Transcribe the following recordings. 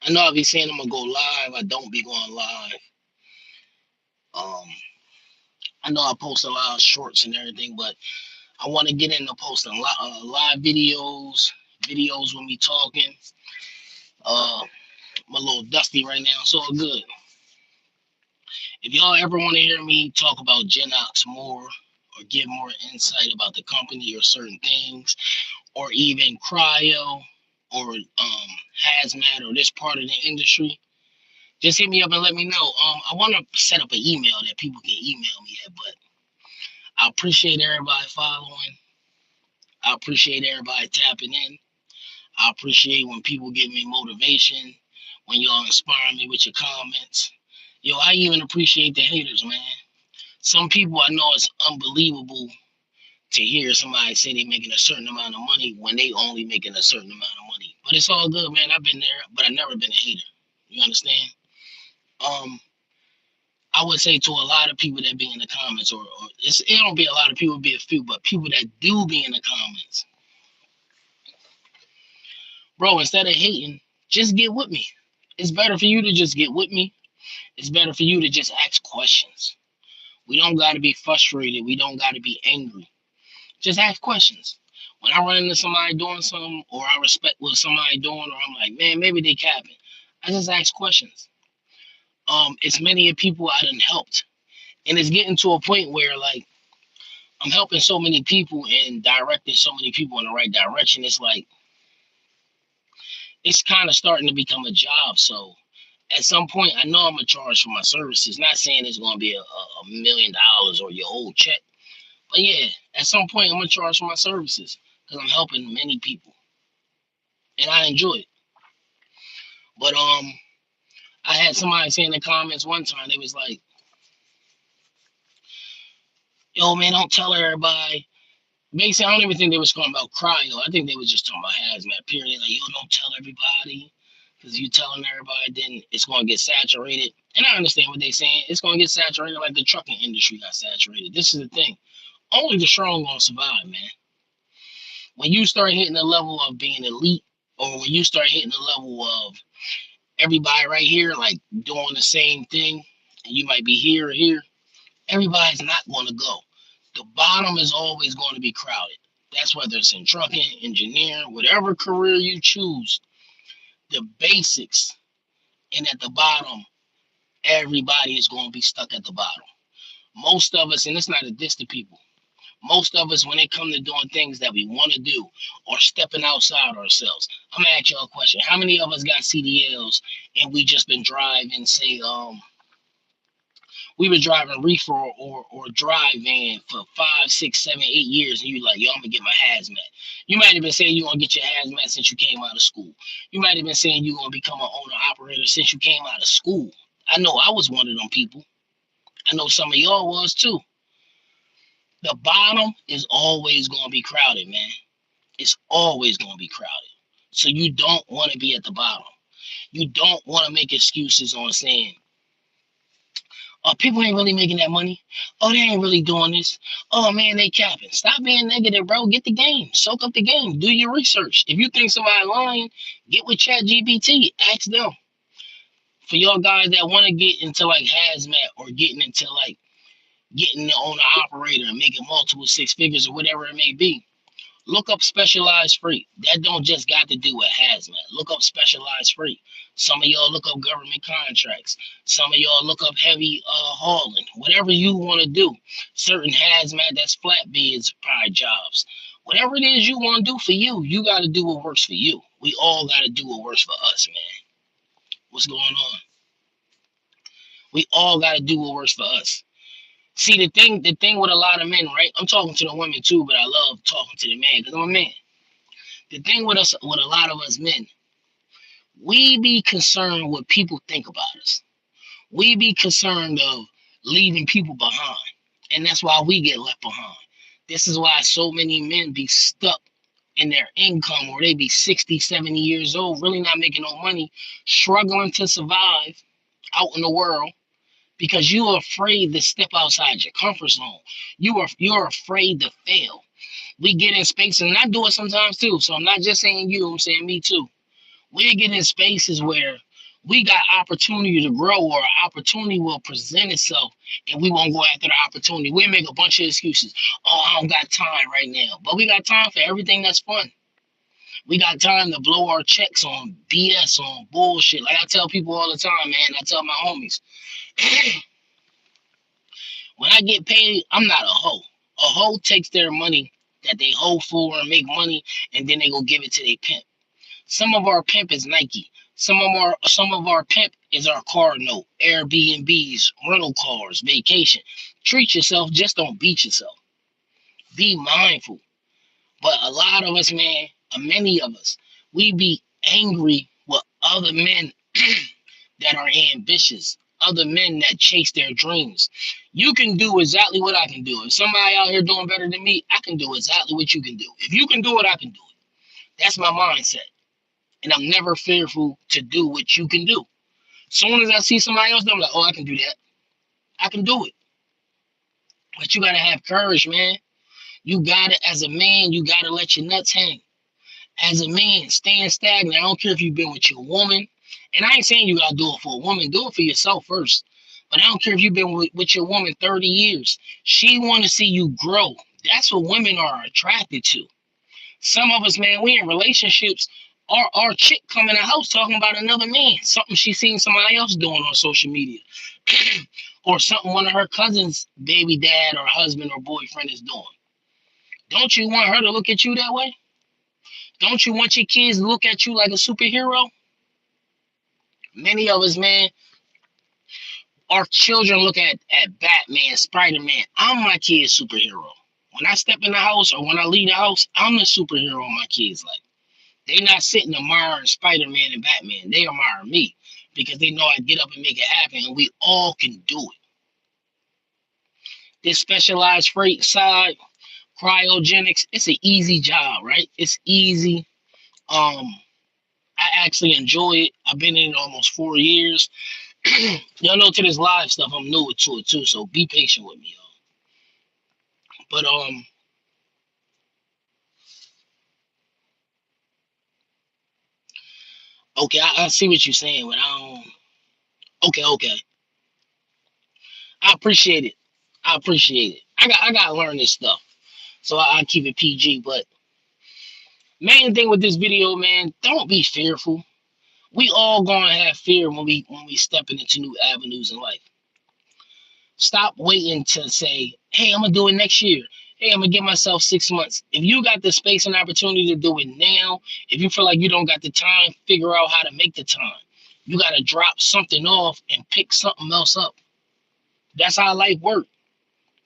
I know I be saying I'm gonna go live. I don't be going live. Um, I know I post a lot of shorts and everything, but I want to get into posting live videos when we talking. I'm a little dusty right now, so good. If y'all ever want to hear me talk about Gen Ox more, or give more insight about the company or certain things, or even cryo or hazmat or this part of the industry, just hit me up and let me know. I want to set up an email that people can email me at, but I appreciate everybody following. I appreciate everybody tapping in. I appreciate when people give me motivation, when y'all inspire me with your comments. Yo, I even appreciate the haters, man. Some people I know it's unbelievable to hear somebody say they're making a certain amount of money when they only making a certain amount of money. But it's all good, man. I've been there, but I've never been a hater. You understand? Um, I would say to a lot of people that be in the comments, or it don't be a lot of people, be a few, but people that do be in the comments, bro, instead of hating, just get with me. It's better for you to just get with me. It's better for you to just ask questions. We don't got to be frustrated. We don't got to be angry. Just ask questions. When I run into somebody doing something, or I respect what somebody doing, or I'm like, man, maybe they capping, I just ask questions. It's many of people I done helped, and it's getting to a point where like I'm helping so many people and directing so many people in the right direction. It's like it's kind of starting to become a job. So at some point, I know I'm gonna charge for my services. Not saying it's gonna be $1 million or your whole check, but yeah, at some point I'm gonna charge for my services because I'm helping many people and I enjoy it. But I had somebody say in the comments one time, they was like, "Yo, man, don't tell everybody." Basically, I don't even think they was talking about cryo. I think they was just talking about hazmat. Period. Like, yo, don't tell everybody, because you telling everybody, then it's gonna get saturated. And I understand what they saying. It's gonna get saturated like the trucking industry got saturated. This is the thing. Only the strong gonna survive, man. When you start hitting the level of being elite, or when you start hitting the level of everybody right here, like doing the same thing, and you might be here or here, everybody's not going to go. The bottom is always going to be crowded. That's whether it's in trucking, engineering, whatever career you choose, the basics, and at the bottom, everybody is going to be stuck at the bottom. Most of us, and it's not a diss to people, most of us, when it comes to doing things that we want to do or stepping outside ourselves, I'm gonna ask y'all a question. How many of us got CDLs and we just been driving, say, we were driving reefer or dry van for 5, 6, 7, 8 years, and you like, yo, I'm gonna get my hazmat. You might have been saying you're gonna get your hazmat since you came out of school. You might have been saying you're gonna become an owner operator since you came out of school. I know I was one of them people. I know some of y'all was too. The bottom is always gonna be crowded, man. It's always gonna be crowded. So you don't want to be at the bottom. You don't want to make excuses on saying, oh, people ain't really making that money. Oh, they ain't really doing this. Oh man, they capping. Stop being negative, bro. Get the game. Soak up the game. Do your research. If you think somebody lying, get with Chat GPT. Ask them. For y'all guys that want to get into like hazmat or getting into like getting the owner operator and making multiple six figures or whatever it may be, look up specialized freight. That don't just got to do with hazmat. Look up specialized freight. Some of y'all look up government contracts. Some of y'all look up heavy hauling. Whatever you want to do. Certain hazmat, that's flatbeds, probably jobs. Whatever it is you want to do for you, you got to do what works for you. We all got to do what works for us, man. What's going on? We all got to do what works for us. See, the thing with a lot of men, right? I'm talking to the women too, but I love talking to the man because I'm a man. The thing with us, with a lot of us men, we be concerned what people think about us. We be concerned of leaving people behind, and that's why we get left behind. This is why so many men be stuck in their income, or they be 60, 70 years old, really not making no money, struggling to survive out in the world because you are afraid to step outside your comfort zone. You're afraid to fail. We get in spaces, and I do it sometimes too. So I'm not just saying you, I'm saying me too. We get in spaces where We got opportunity to grow, or opportunity will present itself, and we won't go after the opportunity. We make a bunch of excuses. Oh, I don't got time right now. But we got time for everything that's fun. We got time to blow our checks on BS, on bullshit. Like I tell people all the time, man. I tell my homies, when I get paid, I'm not a hoe. A hoe takes their money that they hoe for and make money, and then they go give it to their pimp. Some of our pimp is Nike. Some of our pimp is our car note, Airbnbs, rental cars, vacation. Treat yourself, just don't beat yourself. Be mindful. But a lot of us, man, many of us, we be angry with other men that are ambitious, other men that chase their dreams. You can do exactly what I can do. If somebody out here doing better than me, I can do exactly what you can do. If you can do it, I can do it. That's my mindset. And I'm never fearful to do what you can do. Soon as I see somebody else, I'm like, oh, I can do that. I can do it. But you gotta have courage, man. You gotta, as a man, you gotta let your nuts hang. As a man, stand stagnant. I don't care if you've been with your woman. And I ain't saying you gotta do it for a woman. Do it for yourself first. But I don't care if you've been with your woman 30 years. She wanna see you grow. That's what women are attracted to. Some of us, man, we in relationships. Our chick come in the house talking about another man, something she seen somebody else doing on social media, or something one of her cousins' baby dad or husband or boyfriend is doing. Don't you want her to look at you that way? Don't you want your kids to look at you like a superhero? Many of us, man, our children look at Batman, Spider-Man. I'm my kid's superhero. When I step in the house or when I leave the house, I'm the superhero in my kids' life. They not sitting admiring Spider-Man and Batman. They admire me because they know I get up and make it happen, and we all can do it. This specialized freight side, cryogenics, it's an easy job, right? It's easy. I actually enjoy it. I've been in it almost 4 years. Y'all know to this live stuff, I'm new to it too, so be patient with me, y'all. But okay, I see what you're saying, but I don't. Okay, okay, I appreciate it. I appreciate it. I gotta learn this stuff, so I keep it PG. But main thing with this video, man, don't be fearful. We all gonna have fear when we stepping into new avenues in life. Stop waiting to say, "Hey, I'm gonna do it next year. Hey, I'm gonna give myself 6 months." If you got the space and opportunity to do it now, if you feel like you don't got the time, figure out how to make the time. You gotta drop something off and pick something else up. That's how life works.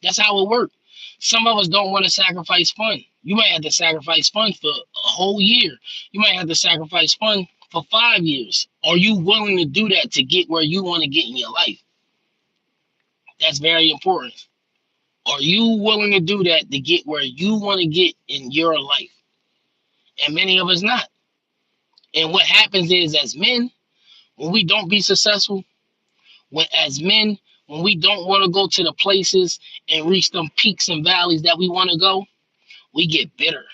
That's how it works. Some of us don't want to sacrifice fun. You might have to sacrifice fun for a whole year. You might have to sacrifice fun for 5 years. Are you willing to do that to get where you want to get in your life? That's very important. Are you willing to do that to get where you want to get in your life? And many of us not. And what happens is, as men, when we don't be successful, when we don't want to go to the places and reach them peaks and valleys that we want to go, we get bitter.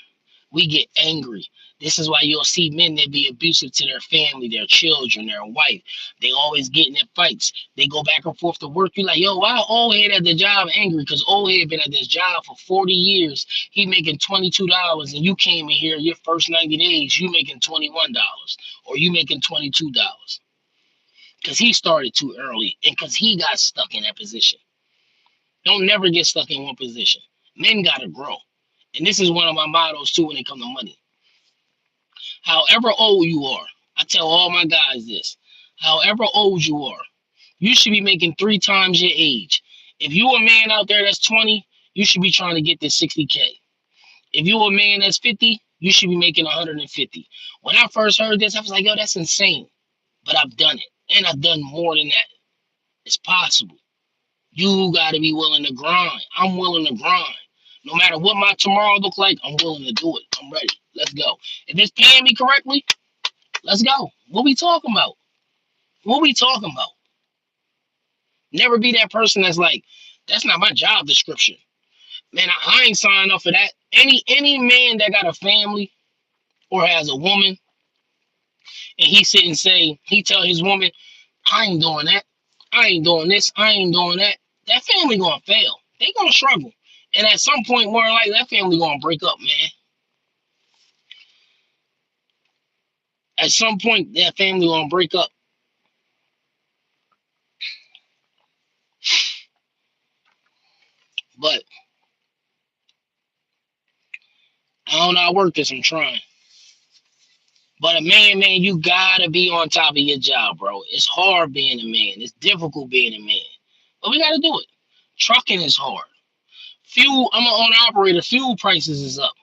We get angry. This is why you'll see men that be abusive to their family, their children, their wife. They always get in their fights. They go back and forth to work. You like, yo, why old head at the job angry? Because old head been at this job for 40 years. He making $22, and you came in here your first 90 days, you making $21, or you making $22. Because he started too early and because he got stuck in that position. Don't never get stuck in one position. Men gotta grow. And this is one of my mottos too when it comes to money. However old you are, I tell all my guys this. However old you are, you should be making 3 times your age. If you a man out there that's 20, you should be trying to get this 60K. If you a man that's 50, you should be making 150. When I first heard this, I was like, yo, that's insane. But I've done it. And I've done more than that. It's possible. You got to be willing to grind. I'm willing to grind. No matter what my tomorrow look like, I'm willing to do it. I'm ready. Let's go. If it's paying me correctly, let's go. What we talking about? What we talking about? Never be that person that's like, that's not my job description. Man, I ain't signing up for that. Any man that got a family or has a woman and he sit and say, he tell his woman, I ain't doing that. I ain't doing this. I ain't doing that. That family gonna fail. They gonna struggle. And at some point, more than likely, that family gonna break up, man. At some point, that family gonna break up. But I don't know how to work this. I'm trying. But a man, you gotta be on top of your job, bro. It's hard being a man. It's difficult being a man. But we gotta do it. Trucking is hard. Fuel, I'm an owner operator. Fuel prices is up.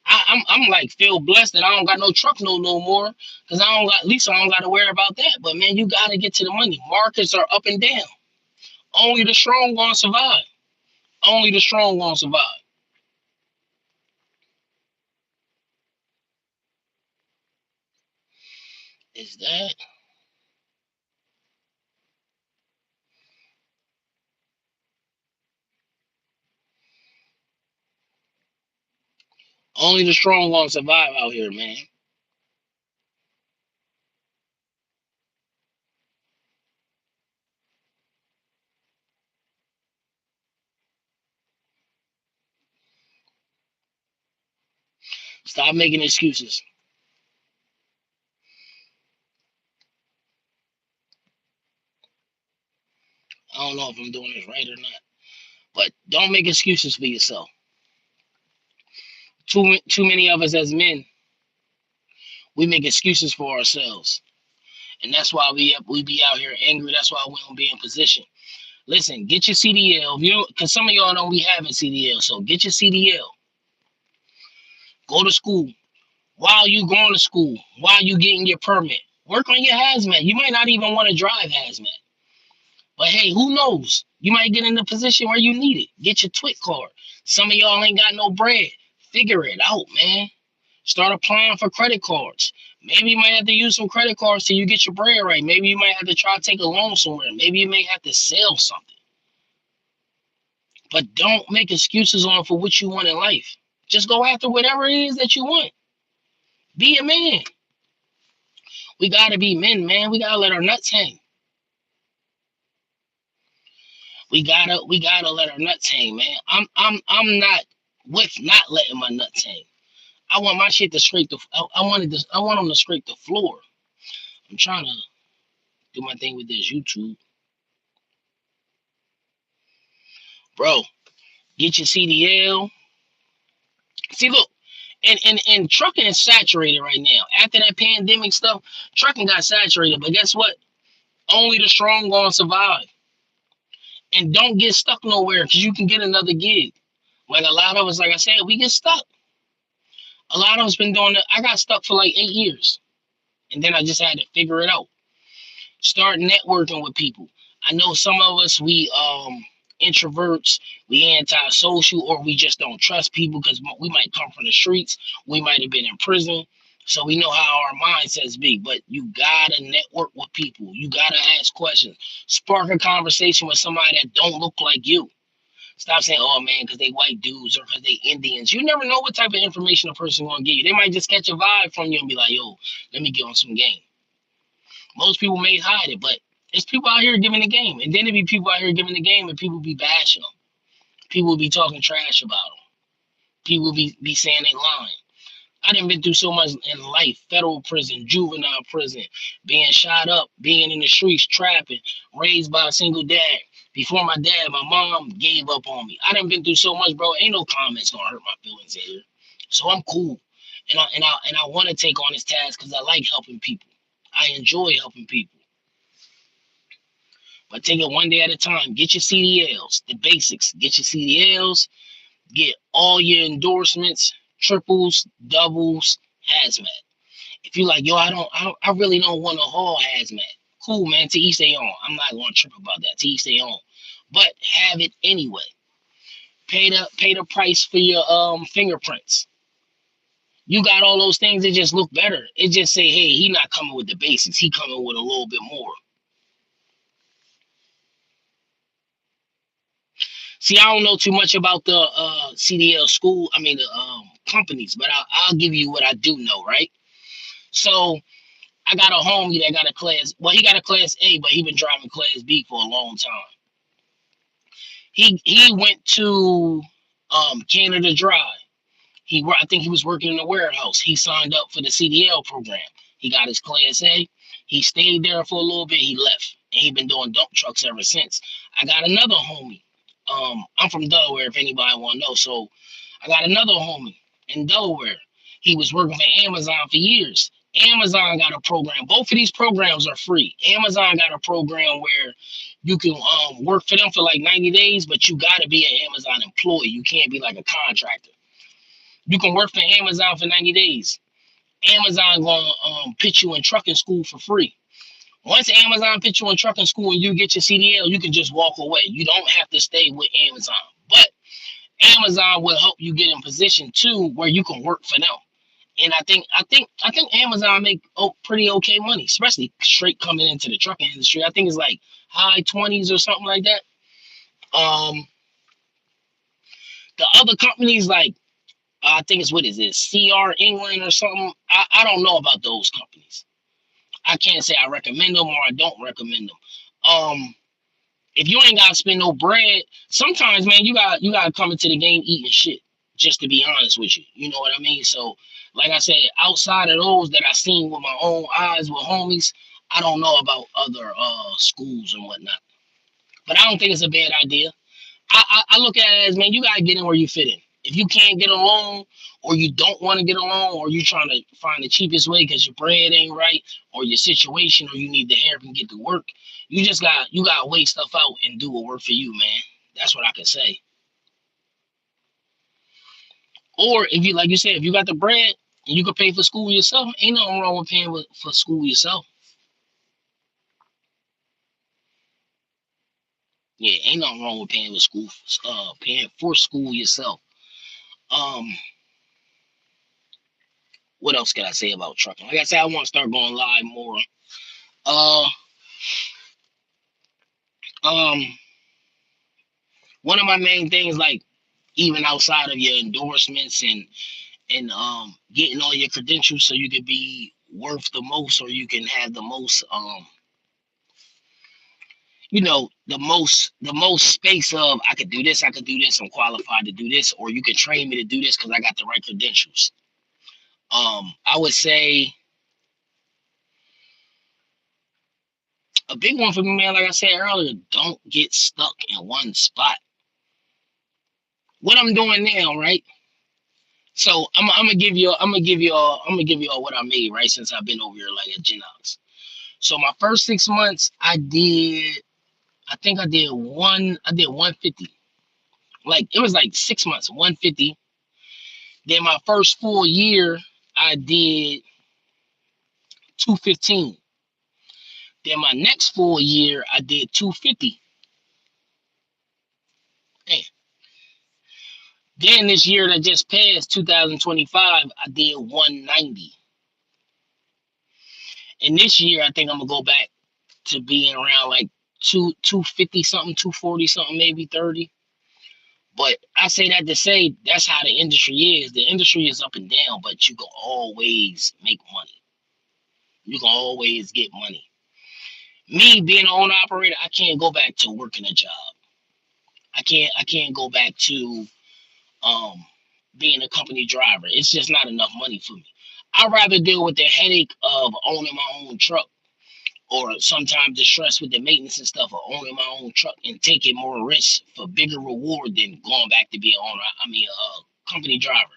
I'm like feel blessed that I don't got no truck no more because I don't got at least I don't got to worry about that. But man, you got to get to the money. Markets are up and down. Only the strong gonna survive. Only the strong gonna survive. Is that only the strong gonna survive out here, man? Stop making excuses. I don't know if I'm doing this right or not, but don't make excuses for yourself. Too many of us as men, we make excuses for ourselves, and that's why we be out here angry. That's why we don't be in position. Listen, get your CDL. If you, because some of y'all don't be having CDL, so get your CDL. Go to school. While you going to school, while you getting your permit, work on your hazmat. You might not even want to drive hazmat, but hey, who knows? You might get in a position where you need it. Get your TWIC card. Some of y'all ain't got no bread. Figure it out, man. Start applying for credit cards. Maybe you might have to use some credit cards till you get your bread right. Maybe you might have to try to take a loan somewhere. Maybe you may have to sell something. But don't make excuses on for what you want in life. Just go after whatever it is that you want. Be a man. We gotta be men, man. We gotta let our nuts hang. We gotta let our nuts hang, man. I'm not with not letting my nuts hang. I want my shit to scrape the. I want them to scrape the floor. I'm trying to do my thing with this YouTube, bro. Get your CDL. See, look, and trucking is saturated right now. After that pandemic stuff, trucking got saturated. But guess what? Only the strong gonna survive. And don't get stuck nowhere because you can get another gig. Like a lot of us, like I said, we get stuck. A lot of us been doing that. I got stuck for like 8 years, and then I just had to figure it out. Start networking with people. I know some of us we introverts, we antisocial, or we just don't trust people because we might come from the streets, we might have been in prison, so we know how our mindsets be. But you gotta network with people. You gotta ask questions. Spark a conversation with somebody that don't look like you. Stop saying, "Oh man," because they white dudes or because they Indians. You never know what type of information a person gonna give you. They might just catch a vibe from you and be like, "Yo, let me get on some game." Most people may hide it, but it's people out here giving the game, and then it be people out here giving the game, and people be bashing them. People be talking trash about them. People be saying they lying. I done been through so much in life: federal prison, juvenile prison, being shot up, being in the streets, trapping, raised by a single dad. Before my dad, my mom gave up on me. I done been through so much, bro. Ain't no comments gonna hurt my feelings here. So I'm cool, and I want to take on this task because I like helping people. I enjoy helping people. But take it one day at a time. Get your CDLs, the basics. Get your CDLs. Get all your endorsements, triples, doubles, hazmat. If you like, yo, I really don't want to haul hazmat. Cool, man. To each their own. I'm not going to trip about that. To each their own. But have it anyway. Pay the price for your fingerprints. You got all those things that just look better. It just say, hey, he not coming with the basics. He coming with a little bit more. See, I don't know too much about the CDL school. I mean the companies, but I'll give you what I do know, right? So I got a homie that got a class. Well, he got a class A, but he been driving class B for a long time. He went to Canada Dry. I think he was working in a warehouse. He signed up for the CDL program. He got his class A. He stayed there for a little bit. He left, and he been doing dump trucks ever since. I got another homie. I'm from Delaware, if anybody want to know. So I got another homie in Delaware. He was working for Amazon for years. Amazon got a program. Both of these programs are free. Amazon got a program where you can work for them for like 90 days, but you got to be an Amazon employee. You can't be like a contractor. You can work for Amazon for 90 days. Amazon gonna put you in trucking school for free. Once Amazon put you in trucking school and you get your CDL, you can just walk away. You don't have to stay with Amazon. But Amazon will help you get in position too where you can work for them. And I think Amazon make pretty okay money, especially straight coming into the trucking industry. I think it's like high 20s or something like that. Um, the other companies like I think it's what is it, CR England or something. I don't know about those companies. I can't say I recommend them or I don't recommend them. If you ain't gotta spend no bread, sometimes man, you gotta come into the game eating shit. Just to be honest with you, you know what I mean. So, like I said, outside of those that I seen with my own eyes with homies, I don't know about other schools and whatnot. But I don't think it's a bad idea. I look at it as man, you gotta get in where you fit in. If you can't get a loan, or you don't want to get a loan, or you trying to find the cheapest way because your bread ain't right, or your situation, or you need the help and get to work, you gotta weigh stuff out and do what work for you, man. That's what I can say. Or if you like you said, if you got the bread and you can pay for school yourself, ain't nothing wrong with paying for school yourself. Yeah, ain't nothing wrong with paying for school yourself. Um, what else can I say about trucking? Like I said, I want to start going live more. Uh, um, one of my main things, like even outside of your endorsements and getting all your credentials, so you could be worth the most, or you can have the most, the most space of I could do this, I could do this, I'm qualified to do this, or you can train me to do this because I got the right credentials. I would say a big one for me, man. Like I said earlier, don't get stuck in one spot. What I'm doing now, right? So I'm gonna give you what I made, right? Since I've been over here like at Genox. So my first 6 months, I think I did 150. Like it was like 6 months, 150. Then my first full year, I did 215. Then my next full year, I did 250. Damn. Then this year that just passed, 2025, I did 190. And this year, I think I'm gonna go back to being around like 250 something, 240 something, maybe 30. But I say that to say that's how the industry is. The industry is up and down, but you can always make money. You can always get money. Me being an owner operator, I can't go back to working a job. I can't go back to um being a company driver. It's just not enough money for me. I'd rather deal with the headache of owning my own truck, or sometimes the stress with the maintenance and stuff of owning my own truck and taking more risks for bigger reward than going back to be an owner. I mean, a company driver.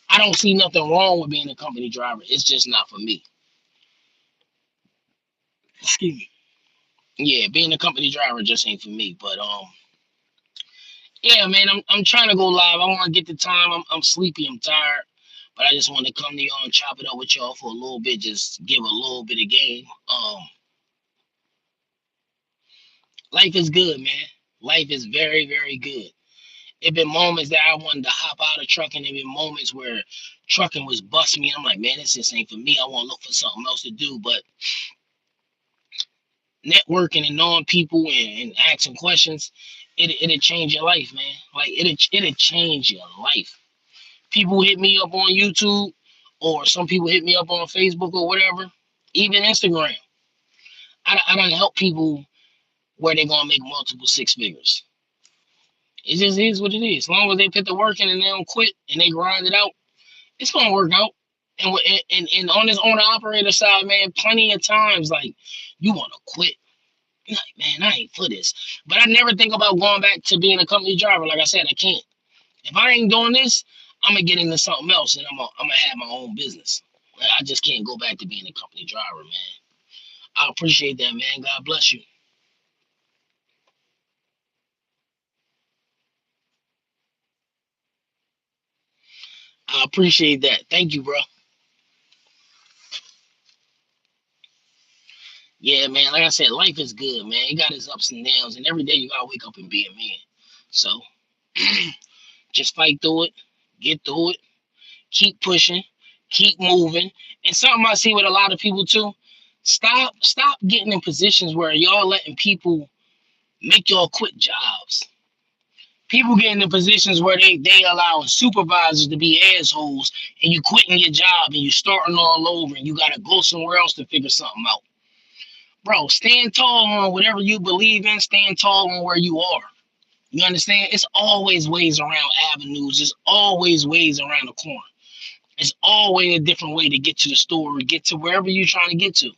I don't see nothing wrong with being a company driver. It's just not for me. Excuse me. Yeah, being a company driver just ain't for me. But yeah, man, I'm trying to go live. I want to get the time. I'm sleepy. I'm tired. But I just want to come to y'all and chop it up with y'all for a little bit. Just give a little bit of game. Life is good, man. Life is very, very good. It been moments that I wanted to hop out of trucking. It been moments where trucking was busting me. I'm like, man, this just ain't for me. I want to look for something else to do. But networking and knowing people and asking questions, it'll change your life, man. Like it'll change your life. People hit me up on YouTube, or some people hit me up on Facebook or whatever. Even Instagram. I don't help people where they're gonna make multiple six figures. It just is what it is. As long as they put the work in and they don't quit and they grind it out, it's gonna work out. And on this owner operator side, man, plenty of times like you wanna quit. You're like, man, I ain't for this. But I never think about going back to being a company driver. Like I said, I can't. If I ain't doing this, I'm gonna get into something else and I'm gonna have my own business. I just can't go back to being a company driver, man. I appreciate that, man. God bless you. I appreciate that. Thank you, bro. Yeah, man. Like I said, life is good, man. It got its ups and downs, and every day you gotta wake up and be a man. So just fight through it, get through it, keep pushing, keep moving. And something I see with a lot of people too. Stop getting in positions where y'all letting people make y'all quit jobs. People getting in positions where they allowing supervisors to be assholes and you quitting your job and you starting all over and you gotta go somewhere else to figure something out. Bro, stand tall on whatever you believe in, stand tall on where you are. You understand? It's always ways around avenues, there's always ways around the corner. It's always a different way to get to the store or get to wherever you're trying to get to.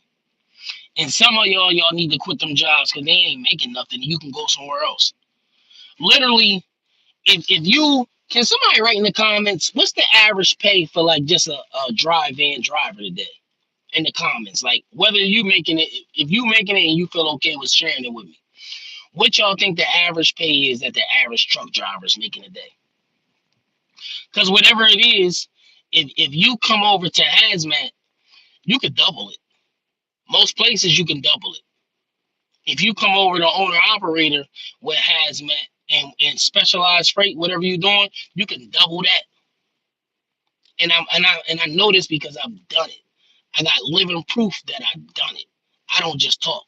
And some of y'all need to quit them jobs because they ain't making nothing. You can go somewhere else. Literally, if you can somebody write in the comments, what's the average pay for like just a drive-in driver today? In the comments, like whether you making it, if you making it and you feel okay with sharing it with me, what y'all think the average pay is that the average truck driver is making a day? Because whatever it is, if you come over to hazmat, you could double it. Most places you can double it. If you come over to owner operator with hazmat and specialized freight, whatever you're doing, you can double that. And I know this because I've done it. I got living proof that I've done it. I don't just talk.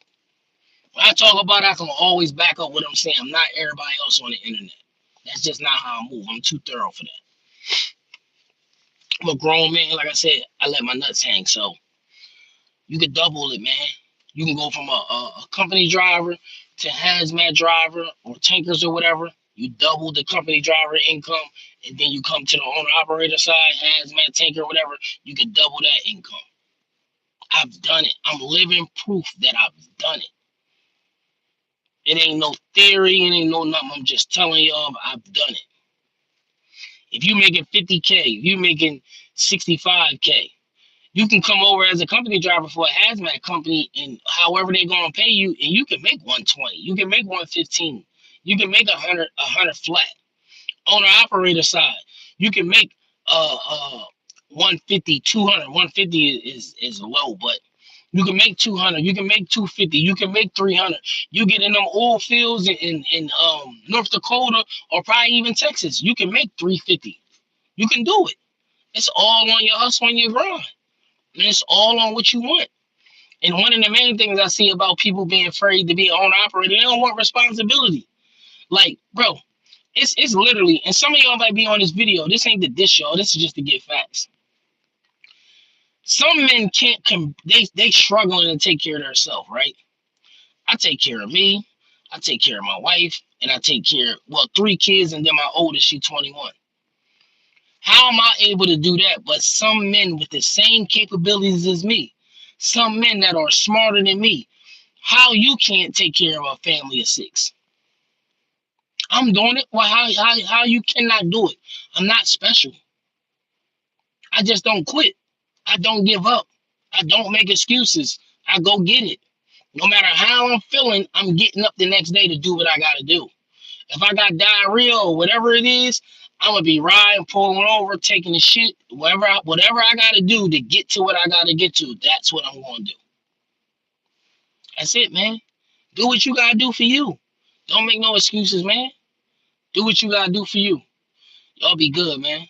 When I talk about it, I can always back up what I'm saying. I'm not everybody else on the internet. That's just not how I move. I'm too thorough for that. I'm a grown man. Like I said, I let my nuts hang. So you could double it, man. You can go from a company driver to hazmat driver or tankers or whatever. You double the company driver income, and then you come to the owner operator side, hazmat tanker, whatever. You can double that income. I've done it. I'm living proof that I've done it. It ain't no theory, it ain't no nothing. I'm just telling y'all I've done it. If you making 50K, if you making 65K, you can come over as a company driver for a hazmat company and however they're gonna pay you, and you can make 120, you can make 115, you can make a hundred flat. On the operator side, you can make 150, 200. 150 is low, but you can make 200, you can make 250, you can make 300. You get in them oil fields in North Dakota or probably even Texas, you can make 350. You can do it. It's all on your hustle and your grind. And it's all on what you want. And one of the main things I see about people being afraid to be an owner operator, they don't want responsibility. Like, bro, it's literally, and some of y'all might be on this video. This ain't the dish y'all. This is just to get facts. Some men can't they struggling to take care of themselves, right? I take care of me, I take care of my wife, and I take care of, well, 3 kids, and then my oldest, she 21. How am I able to do that? But some men with the same capabilities as me, some men that are smarter than me, how you can't take care of a family of 6? I'm doing it. Well, how you cannot do it? I'm not special. I just don't quit. I don't give up. I don't make excuses. I go get it. No matter how I'm feeling, I'm getting up the next day to do what I got to do. If I got diarrhea or whatever it is, I'm gonna be riding, pulling over, taking the shit, whatever I gotta do to get to what I gotta get to. That's what I'm gonna do. That's it, man. Do what you gotta do for you. Don't make no excuses, man. Do what you gotta do for you. Y'all be good, man.